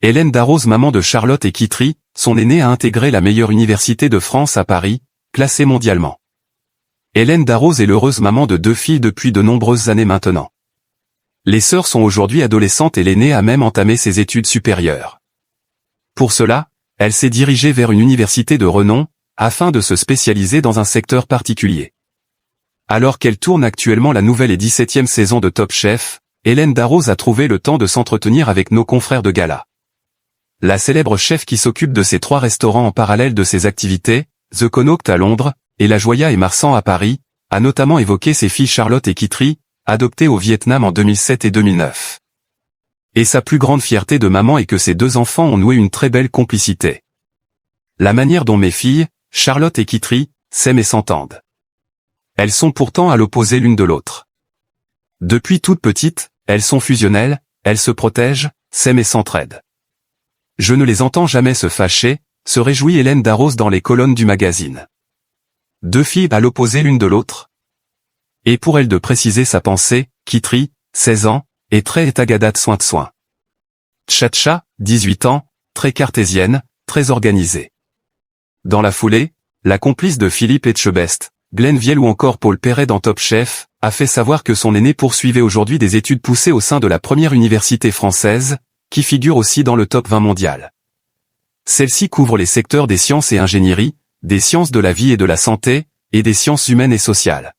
Hélène Darroze, maman de Charlotte et Kitry, son aînée a intégré la meilleure université de France à Paris, classée mondialement. Hélène Darroze est l'heureuse maman de 2 filles depuis de nombreuses années maintenant. Les sœurs sont aujourd'hui adolescentes et l'aînée a même entamé ses études supérieures. Pour cela, elle s'est dirigée vers une université de renom, afin de se spécialiser dans un secteur particulier. Alors qu'elle tourne actuellement la nouvelle et 17e saison de Top Chef, Hélène Darroze a trouvé le temps de s'entretenir avec nos confrères de gala. La célèbre chef qui s'occupe de ses 3 restaurants en parallèle de ses activités, The Connaught à Londres, et La Joya et Marsan à Paris, a notamment évoqué ses filles Charlotte et Kitry, adoptées au Vietnam en 2007 et 2009. Et sa plus grande fierté de maman est que ses 2 enfants ont noué une très belle complicité. La manière dont mes filles, Charlotte et Kitry, s'aiment et s'entendent. Elles sont pourtant à l'opposé l'une de l'autre. Depuis toutes petites, elles sont fusionnelles, elles se protègent, s'aiment et s'entraident. Je ne les entends jamais se fâcher, se réjouit Hélène Darroze dans les colonnes du magazine. 2 filles à l'opposé l'une de l'autre. Et pour elle de préciser sa pensée, Kitry, 16 ans, est très étagadade soin de soin. Tchatcha, 18 ans, très cartésienne, très organisée. Dans la foulée, la complice de Philippe Etchebest, Glenn Viel ou encore Paul Perret dans Top Chef, a fait savoir que son aîné poursuivait aujourd'hui des études poussées au sein de la première université française, qui figure aussi dans le top 20 mondial. Celle-ci couvre les secteurs des sciences et ingénierie, des sciences de la vie et de la santé, et des sciences humaines et sociales.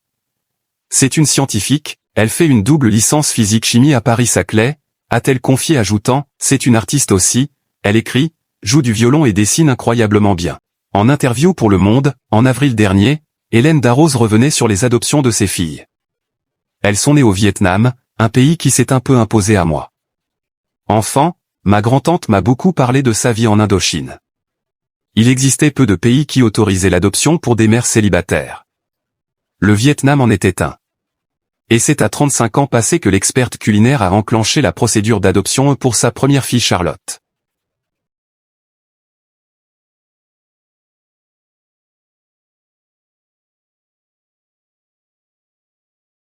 C'est une scientifique, elle fait une double licence physique-chimie à Paris-Saclay, a-t-elle confié ajoutant, c'est une artiste aussi, elle écrit, joue du violon et dessine incroyablement bien. En interview pour Le Monde, en avril dernier, Hélène Darroze revenait sur les adoptions de ses filles. Elles sont nées au Vietnam, un pays qui s'est un peu imposé à moi. Enfant, ma grand-tante m'a beaucoup parlé de sa vie en Indochine. Il existait peu de pays qui autorisaient l'adoption pour des mères célibataires. Le Vietnam en était un. Et c'est à 35 ans passés que l'experte culinaire a enclenché la procédure d'adoption pour sa première fille Charlotte.